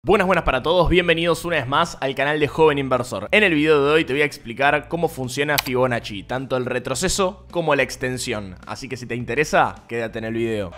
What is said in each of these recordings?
Buenas para todos, bienvenidos una vez más al canal de Joven Inversor. En el video de hoy te voy a explicar cómo funciona Fibonacci, tanto el retroceso como la extensión. Así que si te interesa, quédate en el video.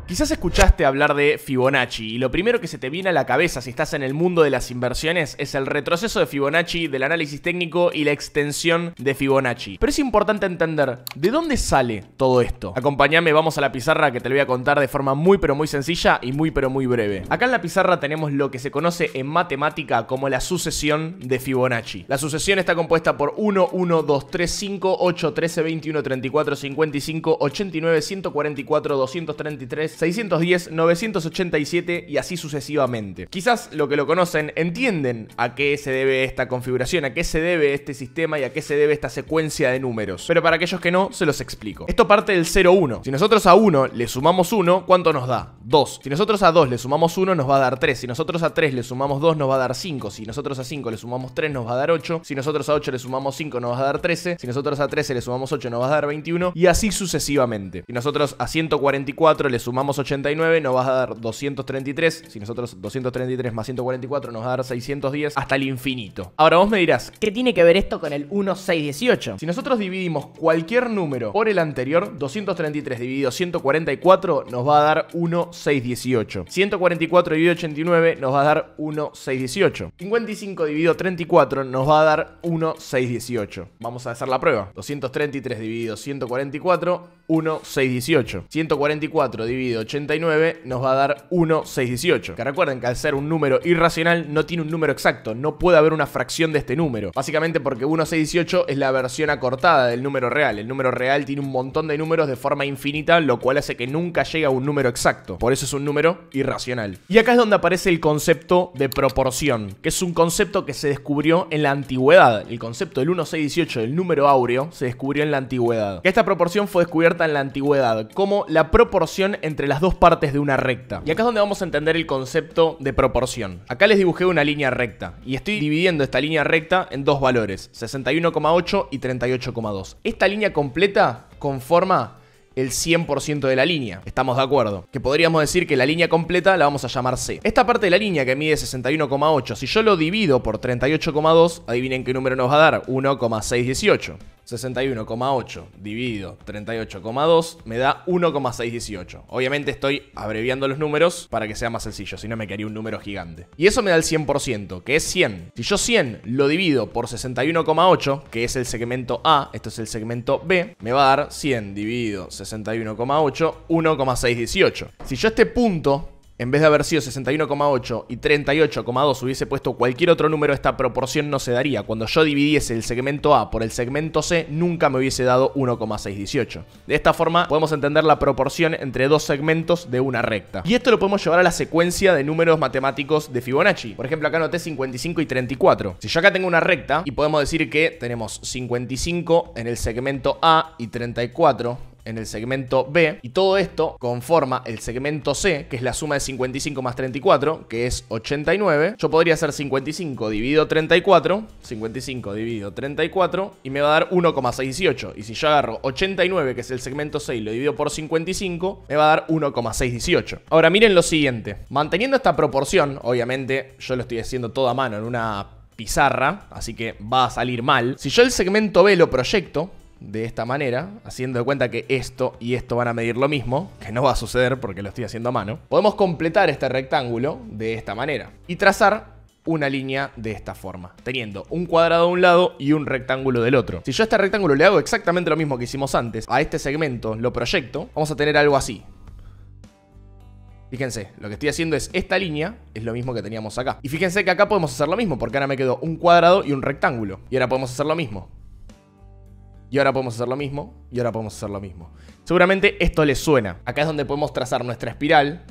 Quizás escuchaste hablar de Fibonacci y lo primero que se te viene a la cabeza si estás en el mundo de las inversiones es el retroceso de Fibonacci, del análisis técnico y la extensión de Fibonacci. Pero es importante entender de dónde sale todo esto. Acompáñame, vamos a la pizarra que te lo voy a contar de forma muy sencilla y muy breve. Acá en la pizarra tenemos lo que se conoce en matemática como la sucesión de Fibonacci. La sucesión está compuesta por 1, 1, 2, 3, 5, 8, 13, 21, 34, 55, 89, 144, 233, 610, 987 y así sucesivamente. Quizás lo que lo conocen entienden a qué se debe esta configuración, a qué se debe este sistema y a qué se debe esta secuencia de números. Pero para aquellos que no, se los explico. Esto parte del 0, 1. Si nosotros a 1 le sumamos 1, ¿cuánto nos da? 2. Si nosotros a 2 le sumamos 1, nos va a dar 3. Si nosotros a 3 le sumamos 2, nos va a dar 5. Si nosotros a 5 le sumamos 3, nos va a dar 8. Si nosotros a 8 le sumamos 5, nos va a dar 13. Si nosotros a 13 le sumamos 8, nos va a dar 21. Y así sucesivamente. Si nosotros a 144 le sumamos 89, nos va a dar 233. Si nosotros 233 más 144 nos va a dar 610 hasta el infinito. Ahora vos me dirás, ¿qué tiene que ver esto con el 1618? si nosotros dividimos cualquier número por el anterior, 233 dividido 144 nos va a dar 1618. 144 dividido 89 nos va a dar 1618. 55 dividido 34 nos va a dar 1618. Vamos a hacer la prueba. 233 dividido 144, 1618. 144 dividido 89 nos va a dar 1618. Que recuerden que al ser un número irracional no tiene un número exacto, no puede haber una fracción de este número. Básicamente porque 1618 es la versión acortada del número real. El número real tiene un montón de números de forma infinita, lo cual hace que nunca llegue a un número exacto. Por eso es un número irracional. Y acá es donde aparece el concepto de proporción, que es un concepto que se descubrió en la antigüedad. El concepto del 1618, del número áureo, se descubrió en la antigüedad. Que esta proporción fue descubierta en la antigüedad como la proporción entre las dos partes de una recta. Y acá es donde vamos a entender el concepto de proporción. Acá les dibujé una línea recta y estoy dividiendo esta línea recta en dos valores, 61,8 y 38,2. Esta línea completa conforma el 100% de la línea. ¿Estamos de acuerdo? Que podríamos decir que la línea completa la vamos a llamar C. Esta parte de la línea que mide 61,8, si yo lo divido por 38,2, adivinen qué número nos va a dar, 1,618. 61,8 dividido 38,2 me da 1,618. Obviamente estoy abreviando los números para que sea más sencillo, si no me quedaría un número gigante. Y eso me da el 100%, que es 100. Si yo 100 lo divido por 61,8, que es el segmento A, esto es el segmento B, me va a dar 100 dividido 61,8, 1,618. Si yo este punto, en vez de haber sido 61,8 y 38,2 hubiese puesto cualquier otro número, esta proporción no se daría. Cuando yo dividiese el segmento A por el segmento C, nunca me hubiese dado 1,618. De esta forma podemos entender la proporción entre dos segmentos de una recta. Y esto lo podemos llevar a la secuencia de números matemáticos de Fibonacci. Por ejemplo, acá anoté 55 y 34. Si yo acá tengo una recta y podemos decir que tenemos 55 en el segmento A y 34 en el segmento B, y todo esto conforma el segmento C, que es la suma de 55 más 34, que es 89. Yo podría hacer 55 dividido 34, 55 dividido 34, y me va a dar 1,618. Y si yo agarro 89, que es el segmento C, y lo divido por 55, me va a dar 1,618. Ahora miren lo siguiente. Manteniendo esta proporción, obviamente yo lo estoy haciendo todo a mano en una pizarra, así que va a salir mal. Si yo el segmento B lo proyecto de esta manera, haciendo de cuenta que esto y esto van a medir lo mismo, que no va a suceder porque lo estoy haciendo a mano, podemos completar este rectángulo de esta manera y trazar una línea de esta forma, teniendo un cuadrado de un lado y un rectángulo del otro. Si yo a este rectángulo le hago exactamente lo mismo que hicimos antes, a este segmento lo proyecto, vamos a tener algo así. Fíjense, lo que estoy haciendo es esta línea, es lo mismo que teníamos acá. Y fíjense que acá podemos hacer lo mismo, porque ahora me quedó un cuadrado y un rectángulo. Y ahora podemos hacer lo mismo. Y ahora podemos hacer lo mismo, y ahora podemos hacer lo mismo. Seguramente esto les suena. Acá es donde podemos trazar nuestra espiral,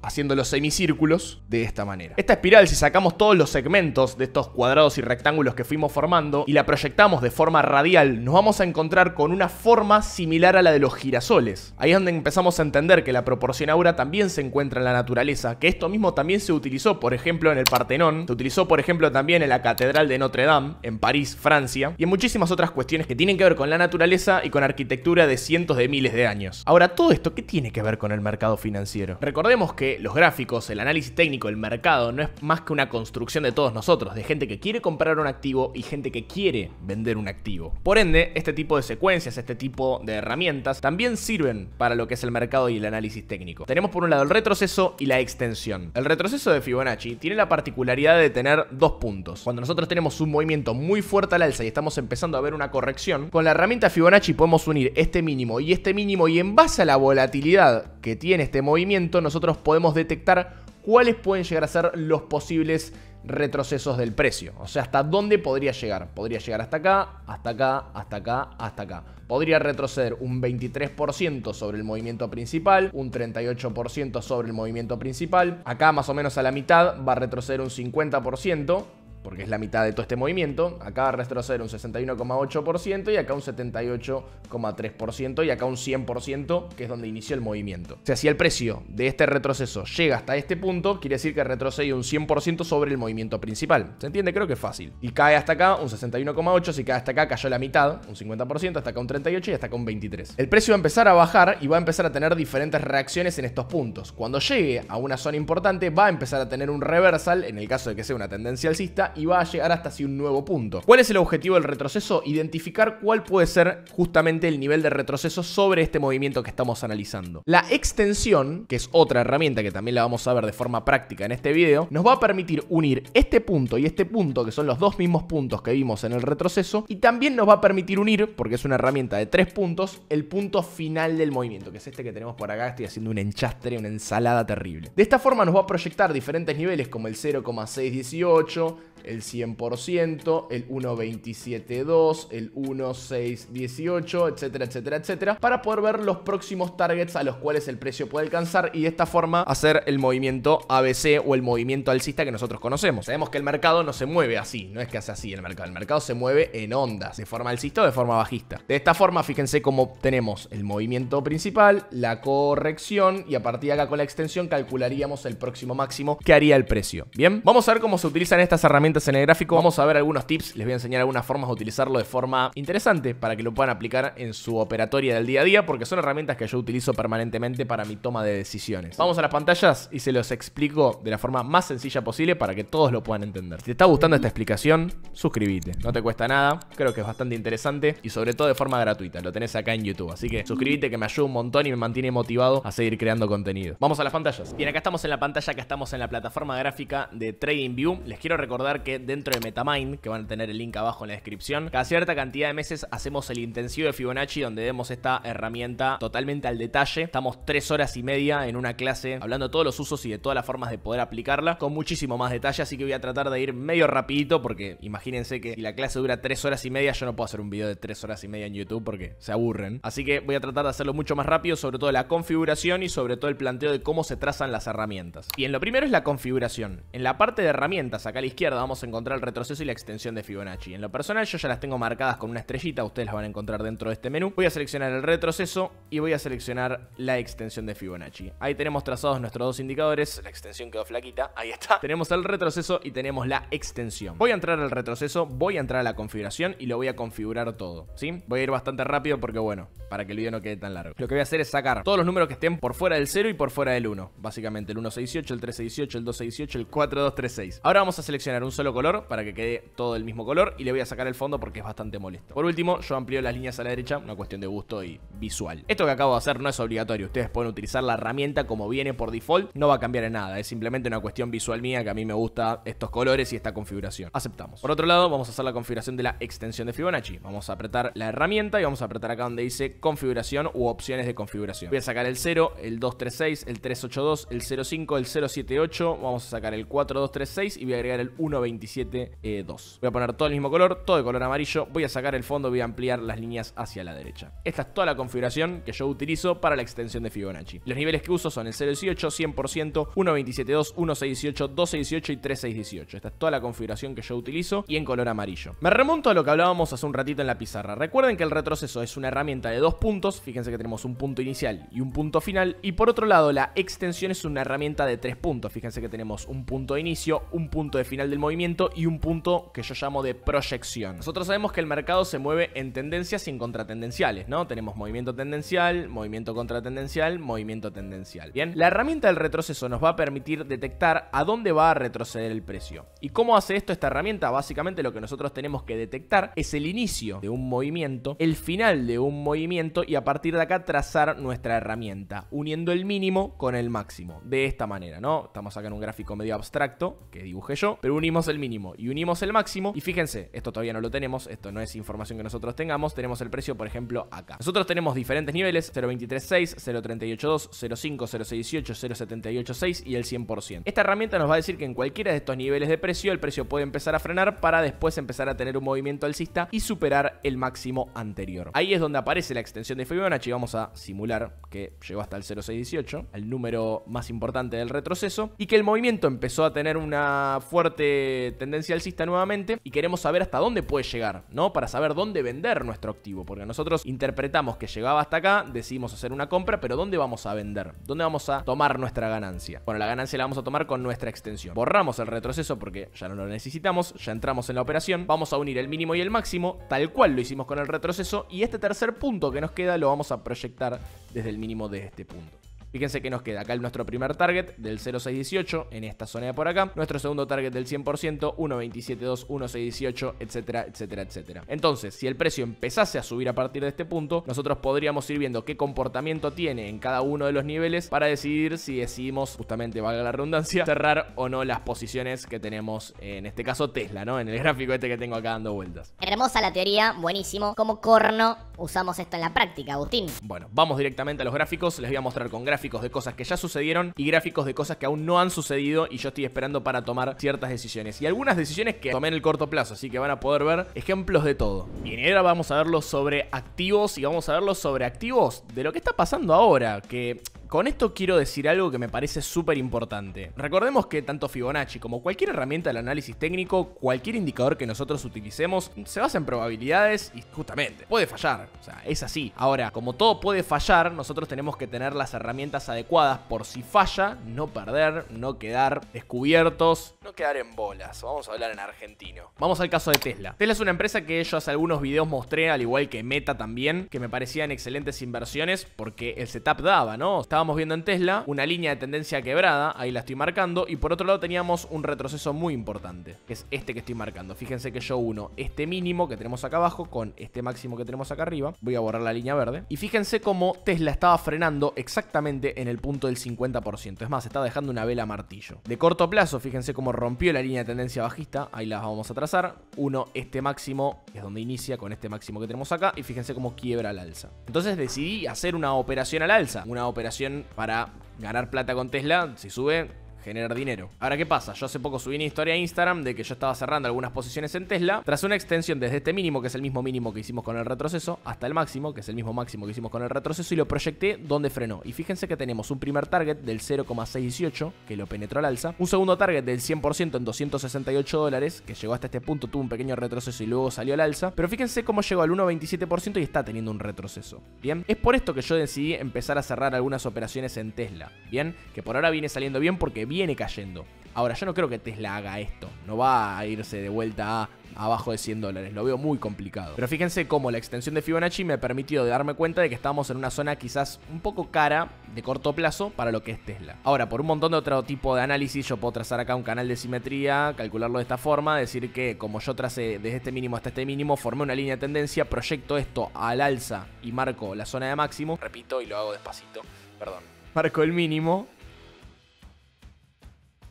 haciendo los semicírculos de esta manera. Esta espiral, si sacamos todos los segmentos de estos cuadrados y rectángulos que fuimos formando y la proyectamos de forma radial, nos vamos a encontrar con una forma similar a la de los girasoles. Ahí es donde empezamos a entender que la proporción áurea también se encuentra en la naturaleza, que esto mismo también se utilizó, por ejemplo, en el Partenón, se utilizó, por ejemplo, también en la Catedral de Notre Dame, en París, Francia, y en muchísimas otras cuestiones que tienen que ver con la naturaleza y con arquitectura de cientos de miles de años. Ahora, todo esto, ¿qué tiene que ver con el mercado financiero? Recordemos que que los gráficos, el análisis técnico, el mercado no es más que una construcción de todos nosotros, de gente que quiere comprar un activo y gente que quiere vender un activo. Por ende, este tipo de secuencias, este tipo de herramientas también sirven para lo que es el mercado y el análisis técnico. Tenemos por un lado el retroceso y la extensión. El retroceso de Fibonacci tiene la particularidad de tener dos puntos. Cuando nosotros tenemos un movimiento muy fuerte al alza y estamos empezando a ver una corrección, con la herramienta Fibonacci podemos unir este mínimo y en base a la volatilidad que tiene este movimiento, nosotros podemos detectar cuáles pueden llegar a ser los posibles retrocesos del precio. O sea, hasta dónde podría llegar. Podría llegar hasta acá, hasta acá, hasta acá, hasta acá. Podría retroceder un 23% sobre el movimiento principal, un 38% sobre el movimiento principal. Acá más o menos a la mitad va a retroceder un 50%. Porque es la mitad de todo este movimiento. Acá va a retroceder un 61,8% y acá un 78,3% y acá un 100%, que es donde inició el movimiento. O sea, si el precio de este retroceso llega hasta este punto, quiere decir que retrocede un 100% sobre el movimiento principal. ¿Se entiende? Creo que es fácil. Y cae hasta acá un 61,8%, si cae hasta acá cayó la mitad, un 50%, hasta acá un 38% y hasta acá un 23%. El precio va a empezar a bajar y va a empezar a tener diferentes reacciones en estos puntos. Cuando llegue a una zona importante, va a empezar a tener un reversal, en el caso de que sea una tendencia alcista, y va a llegar hasta así un nuevo punto. ¿Cuál es el objetivo del retroceso? Identificar cuál puede ser justamente el nivel de retroceso sobre este movimiento que estamos analizando. La extensión, que es otra herramienta que también la vamos a ver de forma práctica en este video, nos va a permitir unir este punto y este punto, que son los dos mismos puntos que vimos en el retroceso, y también nos va a permitir unir, porque es una herramienta de 3 puntos, el punto final del movimiento, que es este que tenemos por acá. Estoy haciendo un enchastre, una ensalada terrible. De esta forma nos va a proyectar diferentes niveles como el 0,618, el 100%, el 1.272, el 1.618, etcétera, etcétera, etcétera, para poder ver los próximos targets a los cuales el precio puede alcanzar y de esta forma hacer el movimiento ABC o el movimiento alcista que nosotros conocemos. Sabemos que el mercado no se mueve así, no es que hace así el mercado se mueve en ondas, de forma alcista o de forma bajista. De esta forma, fíjense cómo tenemos el movimiento principal, la corrección y a partir de acá con la extensión calcularíamos el próximo máximo que haría el precio. Bien, vamos a ver cómo se utilizan estas herramientas en el gráfico. Vamos a ver algunos tips, les voy a enseñar algunas formas de utilizarlo de forma interesante para que lo puedan aplicar en su operatoria del día a día, porque son herramientas que yo utilizo permanentemente para mi toma de decisiones. Vamos a las pantallas y se los explico de la forma más sencilla posible para que todos lo puedan entender. Si te está gustando esta explicación, suscríbete, no te cuesta nada, creo que es bastante interesante y sobre todo de forma gratuita, lo tenés acá en YouTube, así que suscríbete, que me ayuda un montón y me mantiene motivado a seguir creando contenido. Vamos a las pantallas. Bien, acá estamos en la pantalla, acá estamos en la plataforma gráfica de TradingView. Les quiero recordar que dentro de Metamind, que van a tener el link abajo en la descripción, cada cierta cantidad de meses hacemos el intensivo de Fibonacci, donde vemos esta herramienta totalmente al detalle. Estamos 3 horas y media en una clase hablando de todos los usos y de todas las formas de poder aplicarla con muchísimo más detalle, así que voy a tratar de ir medio rapidito, porque imagínense que si la clase dura 3 horas y media, yo no puedo hacer un video de 3 horas y media en YouTube porque se aburren. Así que voy a tratar de hacerlo mucho más rápido, sobre todo la configuración y sobre todo el planteo de cómo se trazan las herramientas. Bien, lo primero es la configuración. En la parte de herramientas, acá a la izquierda, vamos a encontrar el retroceso y la extensión de Fibonacci. En lo personal yo ya las tengo marcadas con una estrellita, ustedes las van a encontrar dentro de este menú. Voy a seleccionar el retroceso y voy a seleccionar la extensión de Fibonacci. Ahí tenemos trazados nuestros dos indicadores. La extensión quedó flaquita, ahí está. Tenemos el retroceso y tenemos la extensión. Voy a entrar al retroceso, voy a entrar a la configuración y lo voy a configurar todo, ¿sí? Voy a ir bastante rápido porque, bueno, para que el video no quede tan largo. Lo que voy a hacer es sacar todos los números que estén por fuera del 0 y por fuera del 1. Básicamente el 1.618, el 3.618, el 2.618, el 4.236. Ahora vamos a seleccionar un solo color para que quede todo el mismo color y le voy a sacar el fondo porque es bastante molesto. Por último, yo amplío las líneas a la derecha, una cuestión de gusto y visual. Esto que acabo de hacer no es obligatorio, ustedes pueden utilizar la herramienta como viene por default, no va a cambiar en nada, es simplemente una cuestión visual mía que a mí me gusta estos colores y esta configuración. Aceptamos. Por otro lado, vamos a hacer la configuración de la extensión de Fibonacci. Vamos a apretar la herramienta y vamos a apretar acá donde dice configuración u opciones de configuración. Voy a sacar el 0, el 236, el 382, el 05, el 078, vamos a sacar el 4236 y voy a agregar el 127.2. Voy a poner todo el mismo color, todo de color amarillo, voy a sacar el fondo, voy a ampliar las líneas hacia la derecha. Esta es toda la configuración que yo utilizo para la extensión de Fibonacci. Los niveles que uso son el 0.18, 100%, 1.27.2, 1.618, 2.618 y 3.618. Esta es toda la configuración que yo utilizo y en color amarillo. Me remonto a lo que hablábamos hace un ratito en la pizarra. Recuerden que el retroceso es una herramienta de 2 puntos, fíjense que tenemos un punto inicial y un punto final, y por otro lado la extensión es una herramienta de 3 puntos, fíjense que tenemos un punto de inicio, un punto de final del movimiento movimiento y un punto que yo llamo de proyección. Nosotros sabemos que el mercado se mueve en tendencias y en contratendenciales, ¿no? Tenemos movimiento tendencial, movimiento contratendencial, movimiento tendencial. Bien, la herramienta del retroceso nos va a permitir detectar a dónde va a retroceder el precio. ¿Y cómo hace esto esta herramienta? Básicamente lo que nosotros tenemos que detectar es el inicio de un movimiento, el final de un movimiento y a partir de acá trazar nuestra herramienta, uniendo el mínimo con el máximo. De esta manera, ¿no? Estamos acá en un gráfico medio abstracto que dibujé yo, pero unimos el mínimo y unimos el máximo. Y fíjense, esto todavía no lo tenemos, esto no es información que nosotros tengamos. Tenemos el precio, por ejemplo, acá. Nosotros tenemos diferentes niveles: 0.23.6, 0.382, 0.5, 0.618, 0.786 y el 100%. Esta herramienta nos va a decir que en cualquiera de estos niveles de precio el precio puede empezar a frenar para después empezar a tener un movimiento alcista y superar el máximo anterior. Ahí es donde aparece la extensión de Fibonacci. Vamos a simular que llegó hasta el 0.618, el número más importante del retroceso, y que el movimiento empezó a tener una fuerte tendencia alcista nuevamente y queremos saber hasta dónde puede llegar, ¿no? Para saber dónde vender nuestro activo, porque nosotros interpretamos que llegaba hasta acá, decidimos hacer una compra, pero ¿dónde vamos a vender? ¿Dónde vamos a tomar nuestra ganancia? Bueno, la ganancia la vamos a tomar con nuestra extensión. Borramos el retroceso porque ya no lo necesitamos, ya entramos en la operación, vamos a unir el mínimo y el máximo, tal cual lo hicimos con el retroceso, y este tercer punto que nos queda lo vamos a proyectar desde el mínimo de este punto. Fíjense que nos queda acá nuestro primer target del 0.618 en esta zona de por acá, nuestro segundo target del 100%, 1.272, 1.618, etcétera, etcétera, etcétera. Entonces, si el precio empezase a subir a partir de este punto, nosotros podríamos ir viendo qué comportamiento tiene en cada uno de los niveles para decidir si decidimos, justamente valga la redundancia, cerrar o no las posiciones que tenemos, en este caso Tesla, ¿no? En el gráfico este que tengo acá dando vueltas. Hermosa la teoría, buenísimo. ¿Cómo corno usamos esto en la práctica, Agustín? Bueno, vamos directamente a los gráficos. Les voy a mostrar con gráficos de cosas que ya sucedieron y gráficos de cosas que aún no han sucedido y yo estoy esperando para tomar ciertas decisiones. Y algunas decisiones que tomé en el corto plazo, así que van a poder ver ejemplos de todo. Bien, y ahora vamos a verlo sobre activos y vamos a verlo sobre activos de lo que está pasando ahora, que... Con esto quiero decir algo que me parece súper importante. Recordemos que tanto Fibonacci como cualquier herramienta del análisis técnico, cualquier indicador que nosotros utilicemos, se basa en probabilidades y justamente puede fallar. O sea, es así. Ahora, como todo puede fallar, nosotros tenemos que tener las herramientas adecuadas por si falla, no perder, no quedar descubiertos, no quedar en bolas. Vamos a hablar en argentino. Vamos al caso de Tesla. Tesla es una empresa que yo hace algunos videos mostré, al igual que Meta también, que me parecían excelentes inversiones porque el setup daba, ¿no? Estábamos viendo en Tesla una línea de tendencia quebrada, ahí la estoy marcando, y por otro lado teníamos un retroceso muy importante, que es este que estoy marcando. Fíjense que yo uno este mínimo que tenemos acá abajo con este máximo que tenemos acá arriba. Voy a borrar la línea verde. Y fíjense cómo Tesla estaba frenando exactamente en el punto del 50%. Es más, estaba dejando una vela martillo. De corto plazo, fíjense cómo rompió la línea de tendencia bajista. Ahí la vamos a trazar. Uno, este máximo, es donde inicia con este máximo que tenemos acá. Y fíjense cómo quiebra al alza. Entonces decidí hacer una operación al alza. Una operación para ganar plata con Tesla. Si sube, generar dinero. Ahora, ¿qué pasa? Yo hace poco subí una historia a Instagram de que yo estaba cerrando algunas posiciones en Tesla tras una extensión desde este mínimo, que es el mismo mínimo que hicimos con el retroceso, hasta el máximo, que es el mismo máximo que hicimos con el retroceso, y lo proyecté donde frenó. Y fíjense que tenemos un primer target del 0.618, que lo penetró al alza, un segundo target del 100% en $268, que llegó hasta este punto, tuvo un pequeño retroceso y luego salió al alza, pero fíjense cómo llegó al 1.27% y está teniendo un retroceso. Bien, es por esto que yo decidí empezar a cerrar algunas operaciones en Tesla. Bien, que por ahora viene saliendo bien porque viene cayendo. Ahora, yo no creo que Tesla haga esto. No va a irse de vuelta a abajo de $100. Lo veo muy complicado. Pero fíjense cómo la extensión de Fibonacci me permitió darme cuenta de que estamos en una zona quizás un poco cara de corto plazo para lo que es Tesla. Ahora, por un montón de otro tipo de análisis, yo puedo trazar acá un canal de simetría, calcularlo de esta forma, decir que como yo tracé desde este mínimo hasta este mínimo, formé una línea de tendencia, proyecto esto al alza y marco la zona de máximo. Repito y lo hago despacito. Perdón. Marco el mínimo.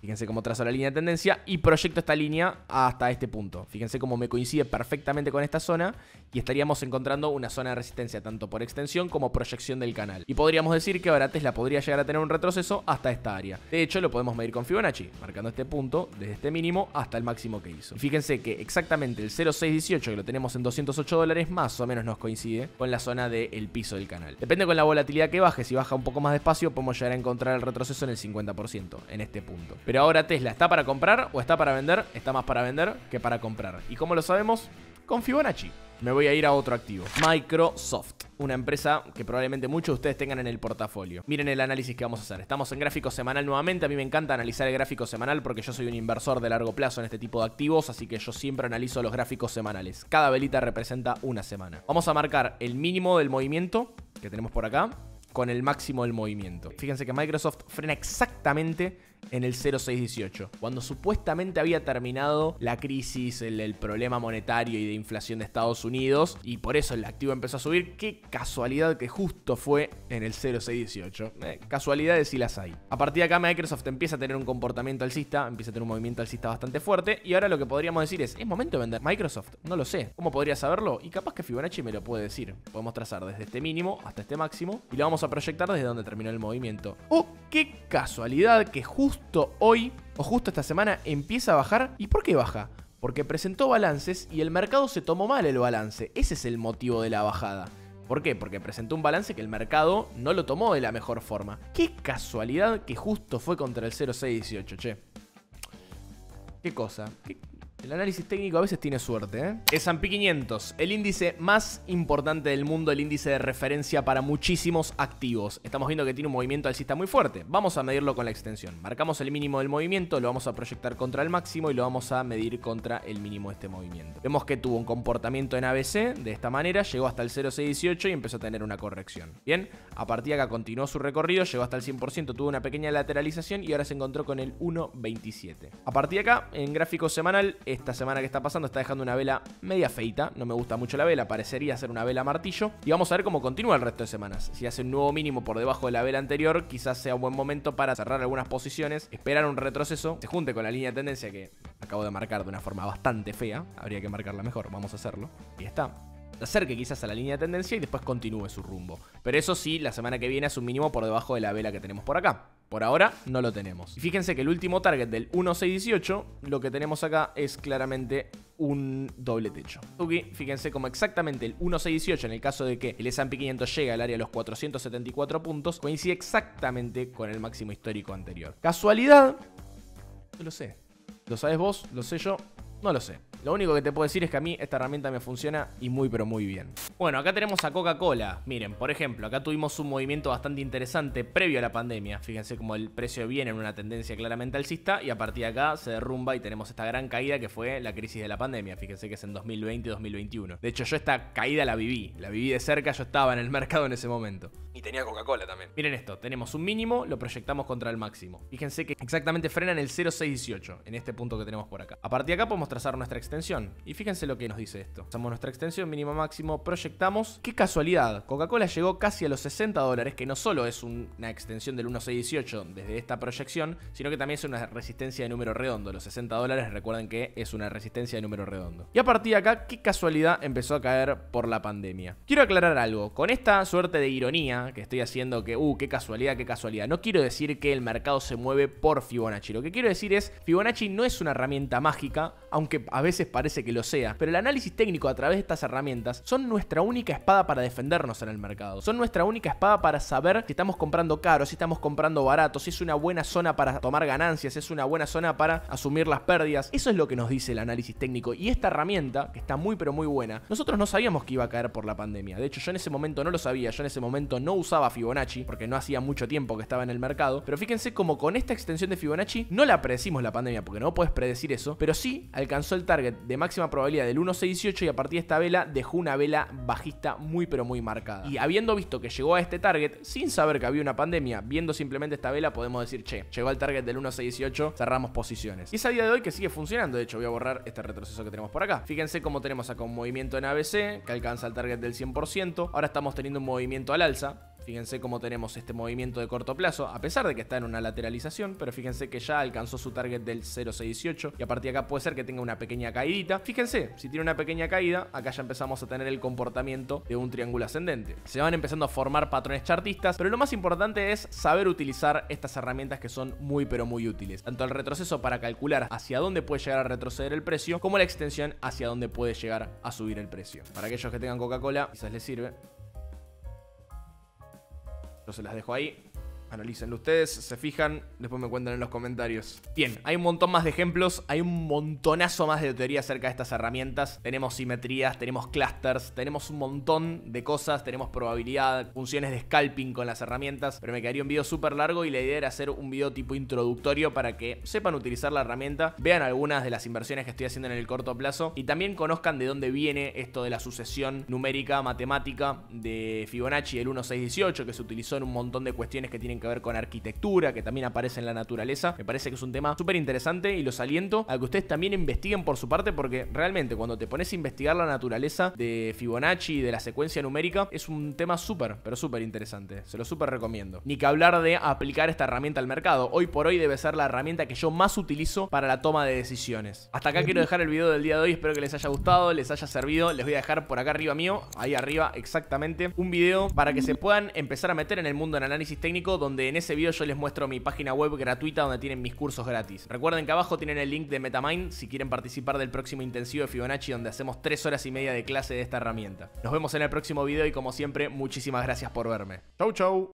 Fíjense cómo trazo la línea de tendencia y proyecto esta línea hasta este punto. Fíjense cómo me coincide perfectamente con esta zona y estaríamos encontrando una zona de resistencia tanto por extensión como proyección del canal. Y podríamos decir que ahora Tesla podría llegar a tener un retroceso hasta esta área. De hecho, lo podemos medir con Fibonacci, marcando este punto desde este mínimo hasta el máximo que hizo. Y fíjense que exactamente el 0.618, que lo tenemos en $208, más o menos nos coincide con la zona del piso del canal. Depende con la volatilidad que baje. Si baja un poco más despacio, podemos llegar a encontrar el retroceso en el 50%, en este punto. Pero ahora Tesla, ¿está para comprar o está para vender? Está más para vender que para comprar. ¿Y cómo lo sabemos? Con Fibonacci. Me voy a ir a otro activo. Microsoft. una empresa que probablemente muchos de ustedes tengan en el portafolio. Miren el análisis que vamos a hacer. Estamos en gráfico semanal nuevamente. A mí me encanta analizar el gráfico semanal porque yo soy un inversor de largo plazo en este tipo de activos, así que yo siempre analizo los gráficos semanales. Cada velita representa una semana. Vamos a marcar el mínimo del movimiento que tenemos por acá con el máximo del movimiento. Fíjense que Microsoft frena exactamente en el 0,618, cuando supuestamente había terminado la crisis, el problema monetario y de inflación de Estados Unidos, y por eso el activo empezó a subir. Qué casualidad que justo fue en el 0,618. Casualidades sí las hay. A partir de acá Microsoft empieza a tener un comportamiento alcista, empieza a tener un movimiento alcista bastante fuerte, y ahora lo que podríamos decir ¿es momento de vender Microsoft? No lo sé. ¿Cómo podría saberlo? Y capaz que Fibonacci me lo puede decir. Podemos trazar desde este mínimo hasta este máximo, y lo vamos a proyectar desde donde terminó el movimiento. ¡Oh, qué casualidad que justo hoy o justo esta semana empieza a bajar! ¿Y por qué baja? Porque presentó balances y el mercado se tomó mal el balance. Ese es el motivo de la bajada. ¿Por qué? Porque presentó un balance que el mercado no lo tomó de la mejor forma. Qué casualidad que justo fue contra el 0,618, che. Qué cosa. El análisis técnico a veces tiene suerte, ¿eh? S&P 500, el índice más importante del mundo, el índice de referencia para muchísimos activos. Estamos viendo que tiene un movimiento alcista muy fuerte. Vamos a medirlo con la extensión. Marcamos el mínimo del movimiento, lo vamos a proyectar contra el máximo y lo vamos a medir contra el mínimo de este movimiento. Vemos que tuvo un comportamiento en ABC de esta manera, llegó hasta el 0,618 y empezó a tener una corrección. Bien, a partir de acá continuó su recorrido, llegó hasta el 100%, tuvo una pequeña lateralización y ahora se encontró con el 1,27. A partir de acá, en gráfico semanal, esta semana que está pasando está dejando una vela media feita. No me gusta mucho la vela, parecería ser una vela martillo. Y vamos a ver cómo continúa el resto de semanas. Si hace un nuevo mínimo por debajo de la vela anterior, quizás sea un buen momento para cerrar algunas posiciones, esperar un retroceso, se junte con la línea de tendencia que acabo de marcar de una forma bastante fea. Habría que marcarla mejor, vamos a hacerlo. Y está. Acerque quizás a la línea de tendencia y después continúe su rumbo. Pero eso sí, la semana que viene es un mínimo por debajo de la vela que tenemos por acá. Por ahora no lo tenemos. Y fíjense que el último target del 1,618, lo que tenemos acá es claramente un doble techo. Aquí, fíjense como exactamente el 1,618, en el caso de que el S&P 500 llegue al área de los 474 puntos, coincide exactamente con el máximo histórico anterior. ¿Casualidad? No lo sé. ¿Lo sabes vos? ¿Lo sé yo? No lo sé. Lo único que te puedo decir es que a mí esta herramienta me funciona y muy pero muy bien. Bueno, acá tenemos a Coca-Cola. Miren, por ejemplo, acá tuvimos un movimiento bastante interesante previo a la pandemia. Fíjense como el precio viene en una tendencia claramente alcista y a partir de acá se derrumba y tenemos esta gran caída que fue la crisis de la pandemia. Fíjense que es en 2020-2021. De hecho, yo esta caída la viví de cerca, yo estaba en el mercado en ese momento. Y tenía Coca-Cola también. Miren esto, tenemos un mínimo, lo proyectamos contra el máximo. Fíjense que exactamente frena en el 0,618, en este punto que tenemos por acá. A partir de acá podemos trazar nuestra extensión. Y fíjense lo que nos dice esto. Usamos nuestra extensión, mínimo máximo, proyectamos. ¡Qué casualidad! Coca-Cola llegó casi a los $60, que no solo es una extensión del 1,618 desde esta proyección, sino que también es una resistencia de número redondo. Los $60, recuerden que es una resistencia de número redondo. Y a partir de acá, qué casualidad, empezó a caer por la pandemia. Quiero aclarar algo. Con esta suerte de ironía que estoy haciendo, que qué casualidad, qué casualidad. No quiero decir que el mercado se mueve por Fibonacci. Lo que quiero decir es, Fibonacci no es una herramienta mágica, aunque a veces parece que lo sea, pero el análisis técnico a través de estas herramientas son nuestra única espada para defendernos en el mercado. Son nuestra única espada para saber si estamos comprando caro, si estamos comprando barato, si es una buena zona para tomar ganancias, si es una buena zona para asumir las pérdidas. Eso es lo que nos dice el análisis técnico. Y esta herramienta, que está muy pero muy buena, nosotros no sabíamos que iba a caer por la pandemia. De hecho, yo en ese momento no lo sabía. Yo en ese momento no usaba Fibonacci, porque no hacía mucho tiempo que estaba en el mercado. Pero fíjense como con esta extensión de Fibonacci no la predecimos la pandemia, porque no puedes predecir eso, pero sí alcanzó el target de máxima probabilidad del 1,618 y a partir de esta vela dejó una vela bajista muy pero muy marcada. Y habiendo visto que llegó a este target, sin saber que había una pandemia, viendo simplemente esta vela, podemos decir, che, llegó al target del 1,618, cerramos posiciones. Y es a día de hoy que sigue funcionando. De hecho, voy a borrar este retroceso que tenemos por acá. Fíjense cómo tenemos acá un movimiento en ABC que alcanza el target del 100%. Ahora estamos teniendo un movimiento al alza. Fíjense cómo tenemos este movimiento de corto plazo, a pesar de que está en una lateralización, pero fíjense que ya alcanzó su target del 0,618 y a partir de acá puede ser que tenga una pequeña caídita. Fíjense, si tiene una pequeña caída, acá ya empezamos a tener el comportamiento de un triángulo ascendente. Se van empezando a formar patrones chartistas, pero lo más importante es saber utilizar estas herramientas que son muy pero muy útiles. Tanto el retroceso para calcular hacia dónde puede llegar a retroceder el precio, como la extensión hacia dónde puede llegar a subir el precio. Para aquellos que tengan Coca-Cola, quizás les sirve. Yo se las dejo ahí. Analícenlo ustedes, se fijan, después me cuentan en los comentarios. Bien, hay un montón más de ejemplos, hay un montonazo más de teoría acerca de estas herramientas. Tenemos simetrías, tenemos clusters, tenemos un montón de cosas, tenemos probabilidad, funciones de scalping con las herramientas, pero me quedaría un video súper largo y la idea era hacer un video tipo introductorio para que sepan utilizar la herramienta, vean algunas de las inversiones que estoy haciendo en el corto plazo y también conozcan de dónde viene esto de la sucesión numérica, matemática de Fibonacci del 1,618, que se utilizó en un montón de cuestiones que tienen que ver con arquitectura, que también aparece en la naturaleza. Me parece que es un tema súper interesante y los aliento a que ustedes también investiguen por su parte, porque realmente cuando te pones a investigar la naturaleza de Fibonacci y de la secuencia numérica, es un tema súper, pero súper interesante. Se lo súper recomiendo. Ni que hablar de aplicar esta herramienta al mercado. Hoy por hoy debe ser la herramienta que yo más utilizo para la toma de decisiones. Hasta acá quiero dejar el video del día de hoy. Espero que les haya gustado, les haya servido. Les voy a dejar por acá arriba mío, ahí arriba exactamente, un video para que se puedan empezar a meter en el mundo del análisis técnico, donde en ese video yo les muestro mi página web gratuita donde tienen mis cursos gratis. Recuerden que abajo tienen el link de MetaMind si quieren participar del próximo intensivo de Fibonacci, donde hacemos 3 horas y media de clase de esta herramienta. Nos vemos en el próximo video y como siempre, muchísimas gracias por verme. Chau chau.